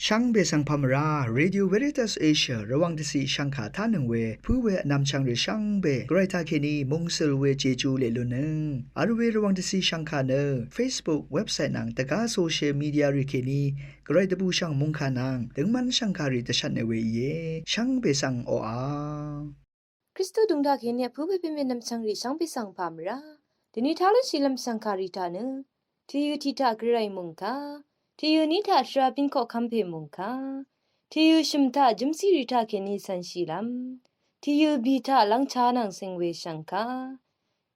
ช่างเบสังพามราเรดิโอเวริตัสเอเชียระวังที่สีช่างขาท่านึงเวผู้เวนำช่างหรือช่างเบไกรตาเคนีมงเซลเวเจจูเลลุนึงอาร์เวระวังที่สีช่างขาเนอ Facebook เว็บไซต์นังตะกาโซเชียลมีเดียริเคนีไกรตะบูช่างมงขานังถึงมันช่างคาริตชันเนเวเยช่างเบสังโออาคริสต์ดุงดาเกเนียผู้เปนนำช่างหรือช่างเบสังพามราทีนี้ท้าลชิลมสังคาริตานึที่อยู่ที่ตากระไรมงคาที่อยู่นิทาชราบินก็คำเพมงคาที่อยู่ชิมตาจิมซีริตาเกนีสันชิลัมที่อยู่บีตาลังชานังสิงเวชังคา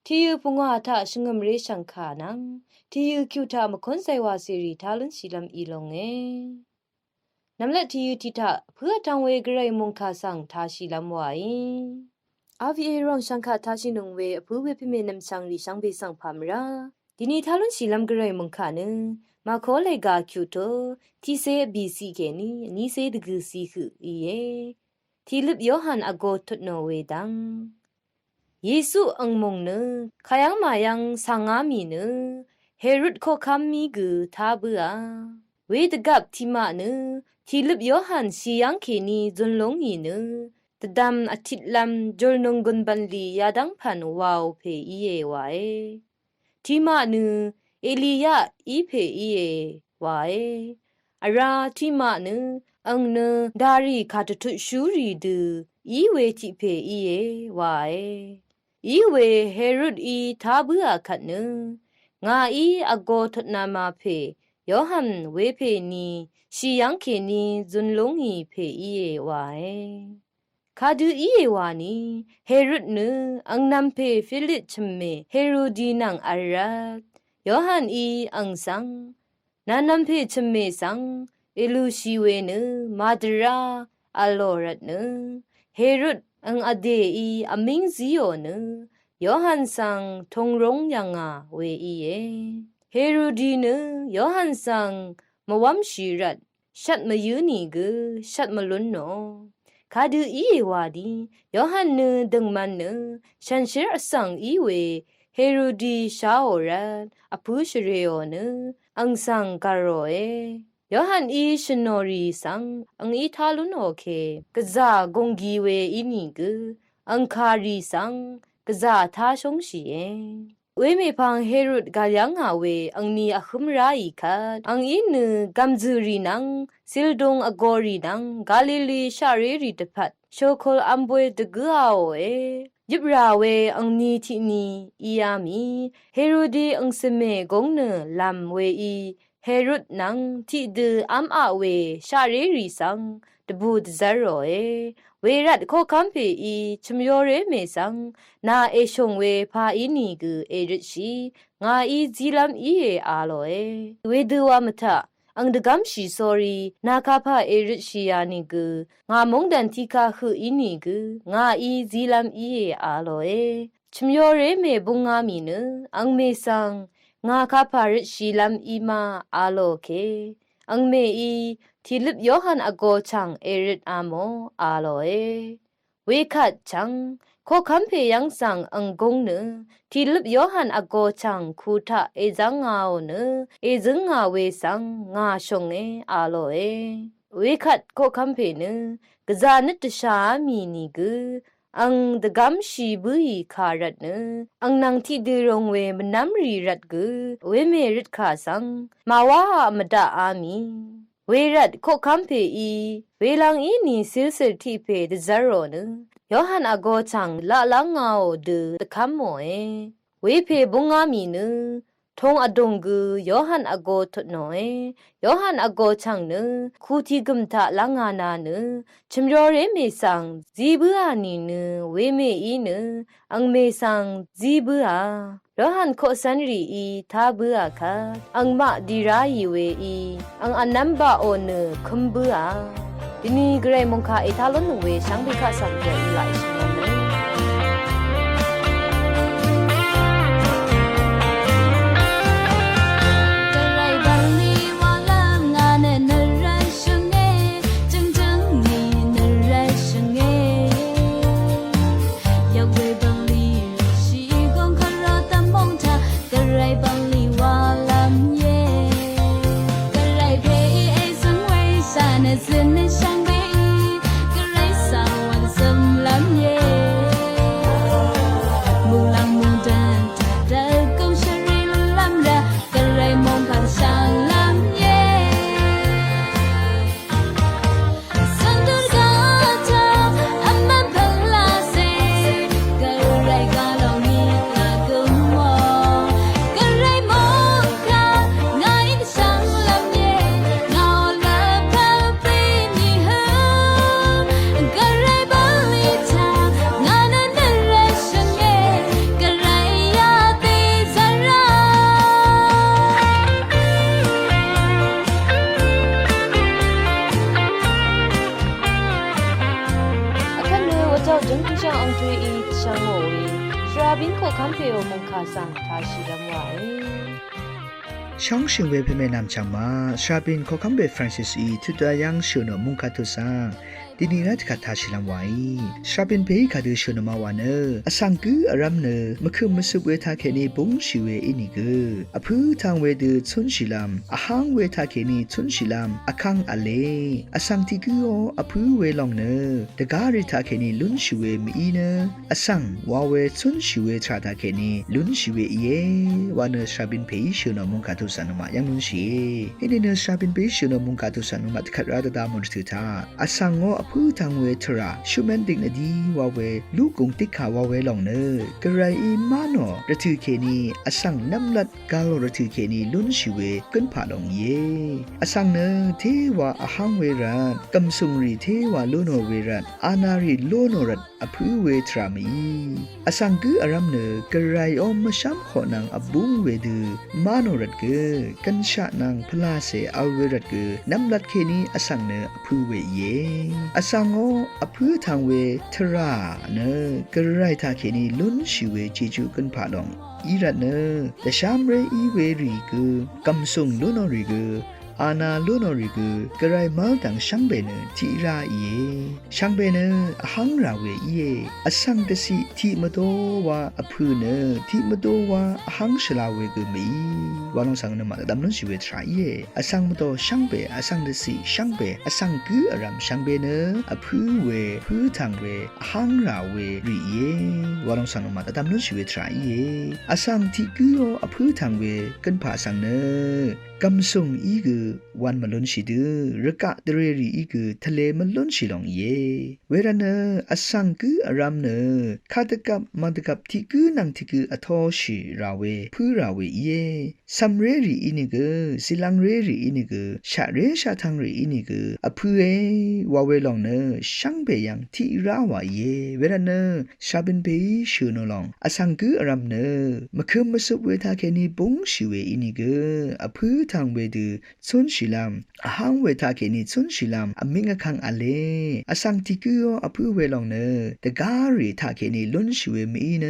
ที่อยู่ปงวาตาชงมเรชังคานังที่อยู่คิวตามคนไซวาสิริทาลันชิลัมอีลงเอน้ำเละที่อยู่ที่ตาเพื่อทางเวกระไรมงคาสังทาชิลัมไว้อาวีเอรองชังคาทาชินงเวผู้เวพิเมนำชังริชังเบสังพามราทีนี้ทาลันชิลัมกระไรมงคานึมาโคเลกาคิวโตที่เซบีซีเกนีนี่เซดกุซีคืออีเยที่ลิบยอหันอโกทโนเวดังเยซูอังมงเนขยังมายังสังอามีเนเฮรุดโคคัมมีกุทาเบือเวดกับทิมาเนที่ลิบยอหันซียังเคนีจุนลงอีเนตดำอาทิตย์ลำจลนงกุนบันลียาดังพันวาวเพอีเยวายทิมาเนเอลียาอีเพอีเยวายอาราทิมาเนอังเนดาริคาตตุชูรีดูอีเวจิเพอีเยวายอีเวเฮรุดอีทาเบือขัดเนงาอีอโกทนามาเพยอหันเวเพนีชียังเคนีจุนลงอีเพอีเยวายคาดูอีเอวานีเฮรุดเนอังนัมเพฟิลิชเมเฮโรดีนังอารัดยอหันอีอังสังนานัมเพชเมสังเอลูชีเวเนมาดราอลอรัดเนเฮรุดอังอเดอีอมิงซิโอเนยอหันสังทงรงยังอาเวอีเอเฮโรดีเนยอหันสังมวัมชีรัดชัดมายืนีกชัดมาลุนโนคาดูอีเอวาดียอหันเนดังมันเนฉันเชื่อสังอีเวเฮโรดีชาโอรัดอพูชเรโอเนอังสังการโรเอยอหันอีชโนรีสังอังอีทาลุนโอเคกะซากงกีเวอีนีกอังคารีสังกะซาทาชงชีเอเวเมพังเฮรุดกายังหาเวอังนีอะคุมราอีคัดอังอีนกัมจูรีนังซิลดงอโกรีนังกาลิลีชาเรรีตพัดโชโคลอัมบวยตะกะโอเอยิบราเวอังนีทินีอียามีเฮโรดีอังสเมกงเนลัมเวอีเฮรุดนังที่ดืออัมอาเวชาเรรีสังตบูดซาโรเอเวรัดโคคัมเพอีชมยอเรเมสังนาเอชงเวพาอีนีกเอริชีงาอีจีลัมอีเออาโลเอเวดูวามทะอังดกัมชีซอรีนาคาพาเอริชียานิกงามงดันทิกาคืออีนีกงาอีจีลัมอีเออาโลเอชมยอเรเมบุงงามีเนอังเมสังงาคาพาริชีลัมอีมาอาโลเคอังเมอีที่ลิบยอหันอโกชังเอริดอาโมอาโลเอเวคัดชังโคคัมเพยังสังอังกงเนที่ลิบยอหันอโกชังคูทะเอจังงาโอเนเอซึงงาเวสังงาชงเออาโลเอเวคัดโคคัมเพเนกะจานิตชามีนีกอังดกัมชีบุยคารัดเนอังนังที่ดืรงเวมนัมรีรัดกเวเมริดขาสังมาวามดาอามีเวรัดโคคัมเพอีเวลังอีนีซิลเซที่เพดซาโรเนยอหันอโกชังละลังงาโอเดตะคัมโมเอเวเพบุงงามีเนทงอดงกยอหันอโกทโนเอยอหันอโกชังเนคูทีกึมทะละงานาเนชิมยอเรเมสังจีบือานีเนเวเมอีเนอังเมสังจีบือายอหันโคสันรีอีทาบือาคัดอังมะดีรายีเวอีอังอนัมบาโอเนคุมบือาดินีเกรมงคาเอทาลนเวชังบิคาสังเกอีไลชิมเน ทรีอีช่างโอเวชราบินโคคัมเพโอมุงคาสังทาชิรำไว้ช่องชิงเวเพเมนามจังมาชาบินโคคัมเบฟรานซิสอีทุตายังชิโนมุงคาตุซังดินีรัตคาทาชิลัมไว้ชาบินเพย์คาดูชิโนมาวานเนอสังกืออรัมเนมะคือมะสุเวทาเคนีบุงชิเวอินิกอพูทางเวดืชุนชิลัมอหังเวทาเคนีชุนชิลัมอคังอเลอสังติกืออพูเวลองเนตะการิทาเคนีลุนชิเวมีอีเนอสังวาเวชุนชิเวทราทาเคนีลุนชิเวเยวานเนชาบินเพย์ชิโนมุงคาตุสันมายังลุนชิฮิเนชาบินเพย์ชิโนมุงคาตุสันมาตะคัดราตะดามุนตุทาอสังอพูทางเวทราชูแมนดิกนาดีวาเวลูกงติขาวาเวลองเนกระไรอีมาโนระถือเคนีอสังน้ำลัดกาลระถือเคนีลุนชิเวกันผ่าลองเยอสังเนเทวาอหังเวรันกำสุงรีเทวาโลโนเวรันอานารีโลโนรัดอภูเวทรามีอสังกืออารัมเนกระไรอมมชัมขอนังอบุงเวดือมาโนรัดเกกันชะนังพลาเสอเวรัดเกน้ำลัดเคนีอสังเนอภูเวเยอสังโออพูทางเวทราเนกระไรทาเคนีลุนชิเวจิจูกันผ่าลองอีรัตเนแต่ชามเรอีเวรีกือกำสุงลุนอรีกือานาลุนอริกุกระไรมาตังช่างเบเนทีราเยช่างเบเนหังราเวเยอสังตสิทีมโตวาอพูเนทีมโตวาหังชลาเวกุมีวาลองสังนมาดำนนชิเวทราเยอสังมโตช่างเบอสังตสิช่างเบอสังกุอรัมช่างเบเนอพูเวพูทางเวหังราเวรีเยวาลองสังนมาดำนนชิเวทราเยอสังทีกุอพูทางเวกันผาสังเนกำสุงอีกวันมาลุนชิดือระกะเดเรรีอีกทะเลมาลุนชิลองเยเวรเนอสังกุอารามเนคาตกับมันตกับที่กุนังที่กุอทอชิราเวพูราเวเยซัมเรรีอินิกสิลังเรรีอินิกชะเรชะทังเรอินิกอพูเอวาเวลองเนช่างเบยังที่ราวาเยเวรเนชาบินเปชูโนลองอสังกุอารามเนมะคือมะสุเวทาเคนีบุงชิเวอินิกอพูทางเวดือซุนชิลัมอหังเวทาเคนีซุนชิลัมอมิงะคังอเลอสังติกุอพูเวลองเนตะการิทาเคนีลุนชิเวมีเน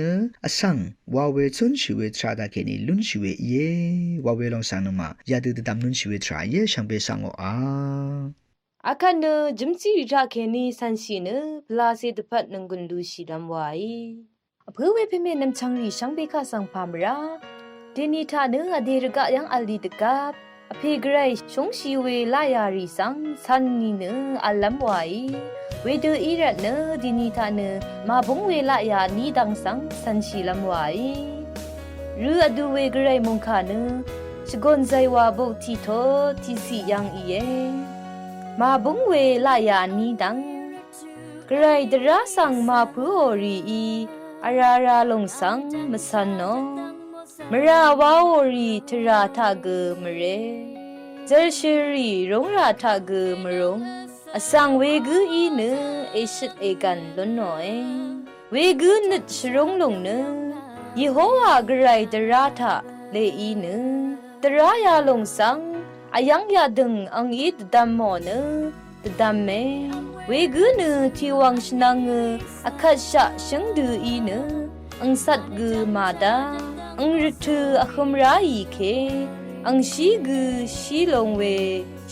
อสังวาเวซุนชิเวทราตาเคนีลุนชิเวเยวาเวลองสังนมายาดือตำลุนชิเวทราเยชังเบสังโออาอาคันเนจิมซีราเคนีสันชีเนพลาเซตพัดนังกุนลูชิรำไว้อภูเวเพเมนำชังรีชังเบคาสังพามราเดนิทาเนอเดรกะยังอัลลีตกับอเพไกรชงชีเวลายารีสังสันนีเนอัลลัมไวเวเดออีรัตเนดินิทาเนมาบงเวลายานีดังสังสันชีลัมไวรืออดูเวไกรมงคาเนชกอนไซวาบุทีโททีสียังอีเยมาบงเวลายานีดังไกรดราสังมาพูโอรีอีอาราราลงสังมสันโนมราวาโอรีทราทาเกมเรเจอชรีรงราทาเกมรงอสังเวกุอีเนเอชิตเอกันลนโนเอเวกุนิดชรงลงเนยโฮวาไกรดราทาเลอีเนตรายาลงสังอายังยาดึงอังอีดดัมโมเนตดัมเมเวกุเนที่วังชนังอคัชชะชังดูอีเนอังสัตกุมาดาอังริทูอคมราอีเคอังชีกุชีลงเว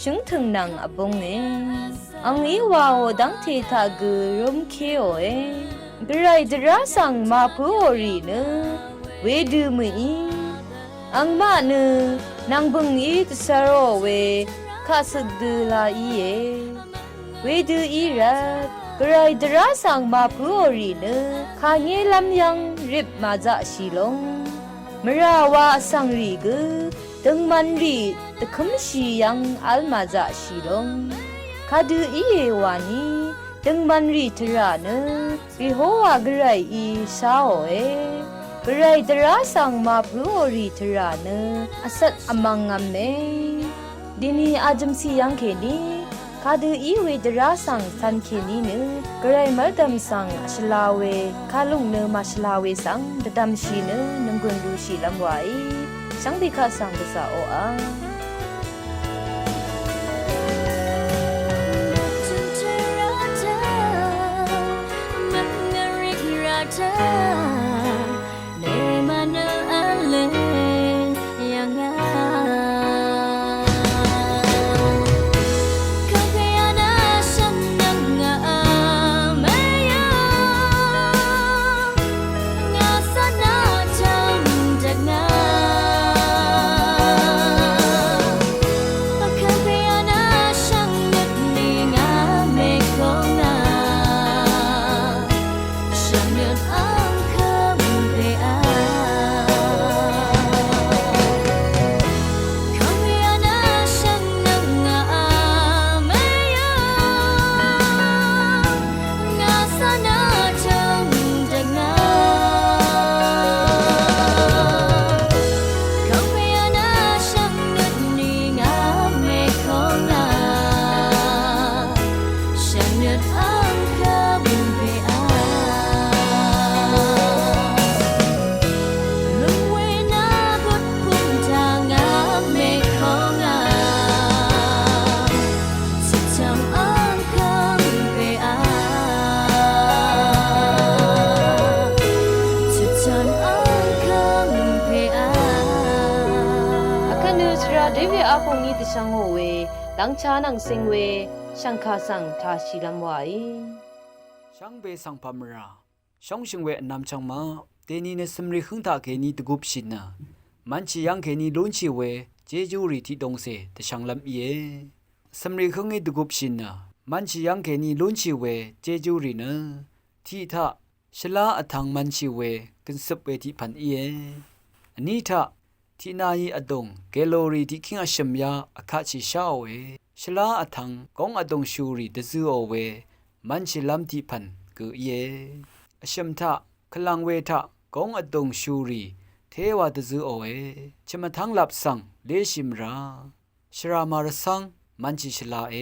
ชังถึงนังอบงเออังอีวาวดังเททากุรมเคโอเอกระไรดราสังมาพูโอรีเนเวดูมืออังมาเนนางบึงอีตสโรเวคาสึกดูลาอีเอเวดูอีรัดกระไรดราสังมาพูโอรีเนคาเงลำยังริบมาจะชีลงมราวาสังรีกุตึงมันรีตะคุมชียังอัลมาจะชีลงคาดูอีเอวานีตึงมันรีทราเนริโฮวากระไรอีซาโอเอกระไรดราสังมาพูโอรีทราเนอสัตอมังงามเมดินีอาจมซียังเคนีคาดูอีเวดราสังสันเคนีเนกระไรมัลดัมสังชลาเวคาลุงเนมาชลาเวสังดดัมชีเนนังกุนดูชีลำไวสังบิคาสังกษาโออา ช่างโอเวหลังชานังเซงเวช่างคาสังทาชิลัมวายช่างเบสังพามราช่องชิงเวนำจังมาเตนีเนสมริขึงตาเกนีตกุบชินะมันชิยังเกนีลุนชิเวเจจูรีที่ดงเซตช่างลำเยสมริขึงเอตกุบชินะมันชิยังเกนีลุนชิเวเจจูรีนะที่ท่าชลาอทังมันชิเวกันสบเวที่พันเยอันนี้ท่าที่นายอดงเกโลรีที่ขิงอาชมยาอคาชิชาเวชลาอทังกองอดงชูรีตะซูโอเวมันชิลำที่พันกือเยอชมทะคลังเวทะกองอดงชูรีเทวาตะซูโอเวชมทังลับสังเลชิมราชรามารสังมันชิชลาเอ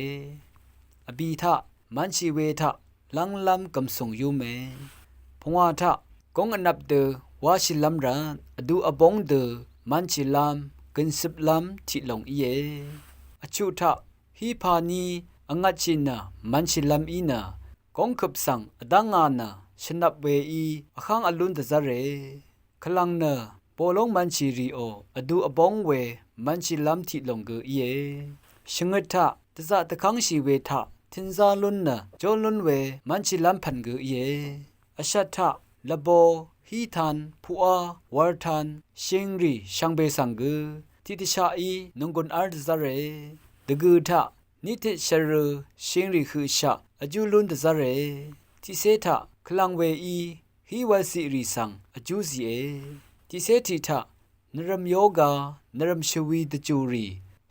อบีทะมันชิเวทะลังลำกำสงยูเมพงวาทะกองอนับเดวาชิลัมรานอดูอบงเดมันชิลามกันสิบลำที่ลงเยอชุทะฮีพานีอังัดชินะมันชิลามอีนากองขับสังอดังอานะชนับเวอีอข้างอลุนตะซาเรคลังเนโปลงมันชิรีโออดูอบงเวมันชิลามที่ลงเกเยชงทะตะซะตะคังชีเวทะทินซาลุนนะโจลุนเวมันชิลามพันเกเยอชัตทะละโบฮีทันพัววาร์ทันชิงรีช่างเบสังเกทิติชาอีนงกุนอาร์ตซาเรดกูทะนิติชรชิงรีคือชะอจูลุนตซาเรทิเซทะคลังเวอีฮีวาสิริสังอจูซีเอทิเซทิทะนรมโยกานรมชวีตจูรี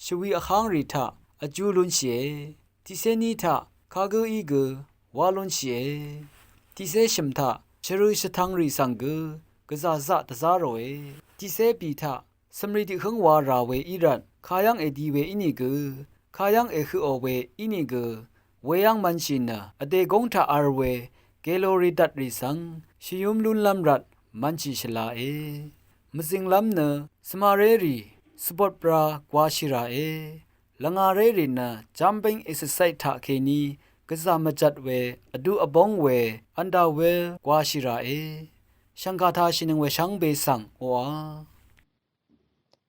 ชวีอคังรีทะอจูลุนเชทิเซนีทะคาเกอีเกวาลุนเชทิเซชมทะชรุชทังรีสังเกกะซาซะตะซาโรเอทิเซปีทะสมริติขงวาราเวอิรันคายังเอดีเวอินิเกคายังเอคือโอเวอินิเกเวยังมันชินะอเดกงทาอาร์เวเกโลริดัดริสังชิยุมลุนลัมรัดมันชิชลาเอมสิงลัมเนสมาเรรีสปอร์ตปรากวาชิราเอลังอาเรรีนะจัมปิงเอ็กซ์ไซส์ทาเคนีกะซามจัดเวอดูอบงเวอันดาเวกวาชิราเอช่างกาทาชินงเวช่างเบสังโออา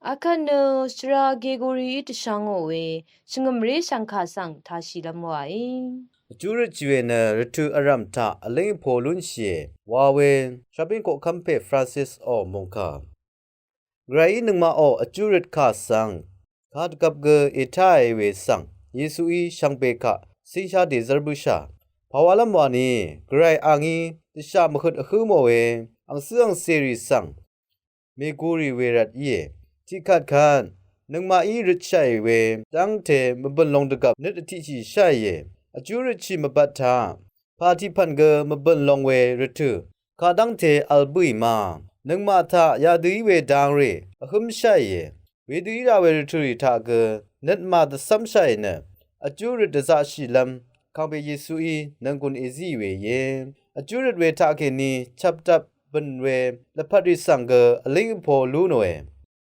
อาคันเนชราเกโกรีตช่างโอเวชงมเรช่างคาสังทาชิลัมวายจูรจิเวนรทูอารัมทาอเลงโพลุนเชวาเวนชาบินโกคัมเปฟรานซิสออมงคาไกรนึงมาออจูริตคาสังคาดกับเกเอทายเวสังเยซูอีช่างเบกะสิชาเดซร์บุชาภาวะลำวานีไกรอังอีติชามขุดคือโมเวอังเสืองเซริสังเมกูรีเวรัดเยที่คาดคานนึงมาอีริชัยเวจังเทมบนลงตะกับนึกที่ชีใช่เยอจูริชิมบัตทาพาที่พันเกมบนลงเวรทุคาดังเทอัลบุยมานึงมาทายาดีเวดังเรอคุมใช่เยเวดีราเวรทุริทาเกนึดมาตซัมใช่เนอจูริตซาชิลัมคำเปเยซูอีนังกุนเอซีเวเยอจูริตเวทาเกนีชับจับบนเวและพัดริสังเกอลิงโพลูโนเอ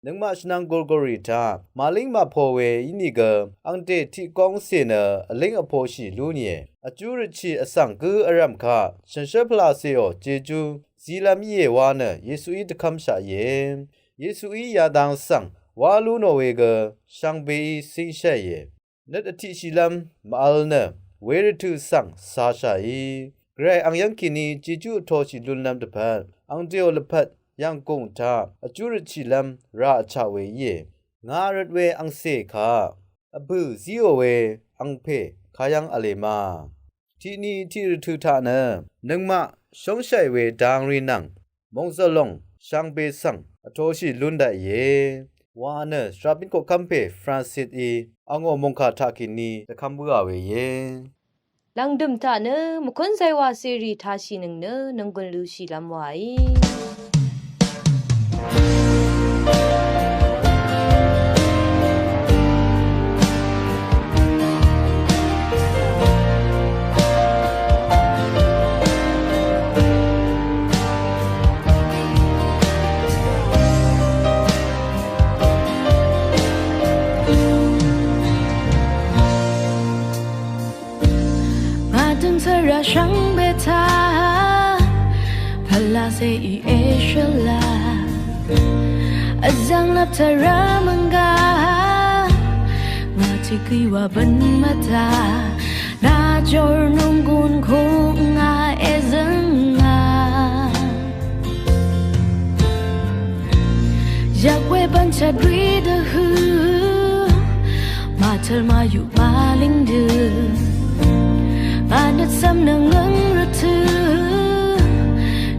นึงมาชนังโกโกริทามาลิงมาโพเวอินิเกอังเตที่กองเสนอลิงอโพชิลูเนียอจูริชีอสังกืออรัมคาฉันเชพลาเซโอเจจูซีลามีเยวานเยซูอีตคัมชาเยเยซูอียาดังสังวาลูโนเวเกชังเบอีสิงเชเยนัดอธิชิลัมมาอัลเนเวรทุสังซาชาอีไกรอังยังกินีเจจูโทชิลุนลัมตะพัดอังเดียวละพัดยังกงทาอจูริชิลัมราชาเวเยงารดเวอังเซคาอบูซิโอเวอังเพคายังอเลมาที่นี่ที่รทุทานะนึงมาชงชัยเวดังรีนังมงซลงช่างเบสังอโทชิลุนได้เยวานะสราบินโกคัมเปฟรานซิสอีอังโอมงคาทากินีตะคัมบัวเวเยลังดึมตาเนมคนไซวาซีรีทาชินึงเนนังกุนลูชิลัมวายราชังเบทาพลาเซอีเอชลาอาจังลับทารามังกา ที่กีว่าบันมาตานาจอร์นุ่งกุนคงอาเอซังอาอยากเวบันชัดรีดะฮือมาเธอมาอยู่มาลิงดือมานัดซ้ำนังเงิงระทือ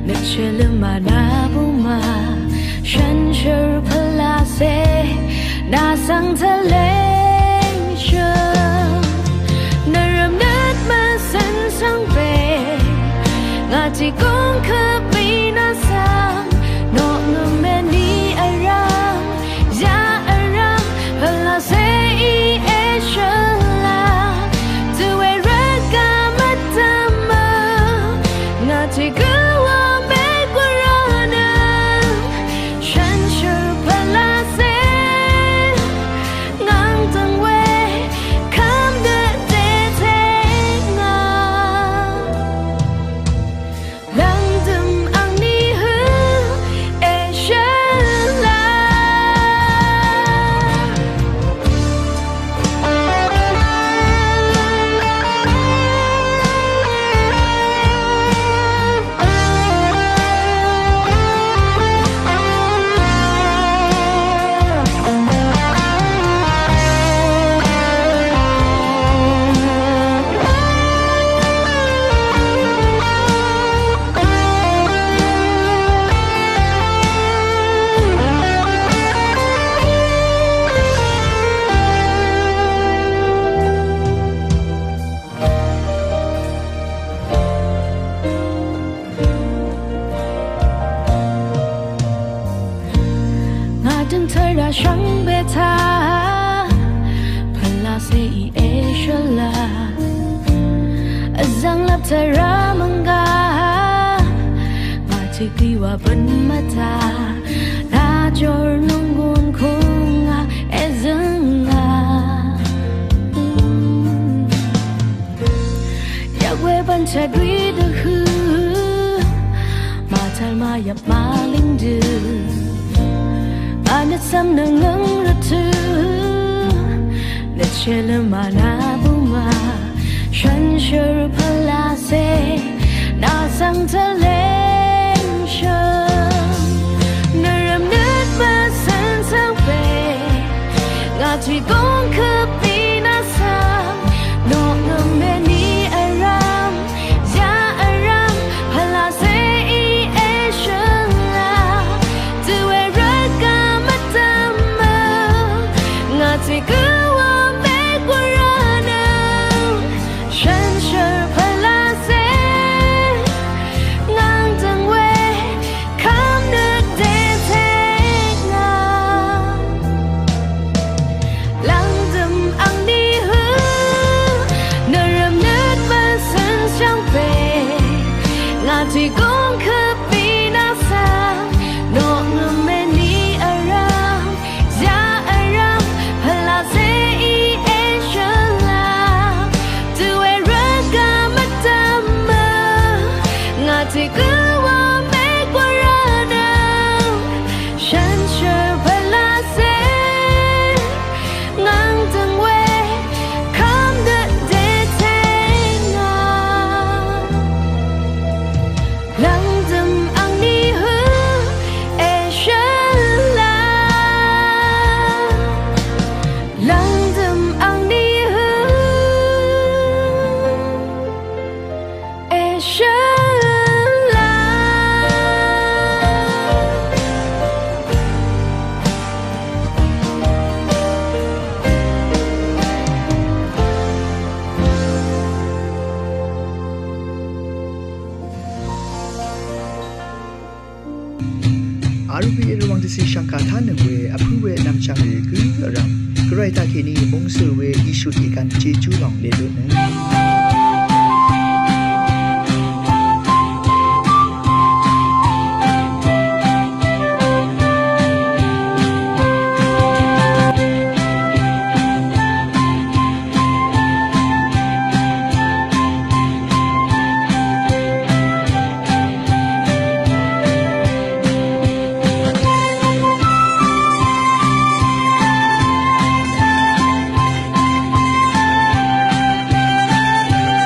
นึกเชื่อลืมมานาบุมาฉันเชื่อพลาเซนาสังทะเลเชื่อนรำนัดมาสันสังเปงาที่กงคือปีนาสังโนเงเมนีอารังยาอารังพลาเซอีเอเชื่อลาจะเวรักกามาตามางาที่กช่างเบทาพลาเซอีเอชลาจังลับเธอรามังกามาที่กีว่าบันมาตานาจอร์นุ่งกุนคงอาเอซังอาอยากเวบันชัดรีดะฮือมาทัลมายับมาลิงดืออานัดซ้ำนังเงิงระทือนึกเชื่อลืมมานาบุมาฉันเชื่อพลาเซนาสังทะเลเชื่อนรำนึกมาสันสังเปงาที่กงคือปีนาสังโนเงเมนีอารัมยาอารัมพลาเซอีเอเชื่อลาจะเวรักกามาตามางาที่กว่าเมกว่ารานาฉันเชื่อพลาเซงางจังเวคำนึกเดเทงาหลังดำอังดีหือนรำนึกมาสันช่างเปงาที่กงคือปีนาสังโนเงเมนีอารัมยาอารัมพลาเซอีเอชลาจะเวรักกามาตามางาที่กว่าเมกว่ารานาฉันเชื่อพลาเซงางจังเวคำเดเดเทงาหลังดำอังนี้หือเอชลาหลังดำอังนี้หือเอชลา อารุบีระวังที่ชังคาท่านหนึ่งเวอภูเวนำจังเรกือรำกระไรตาเคนีมงสือเวอิชุดอีกันเจจูหลองเลดุน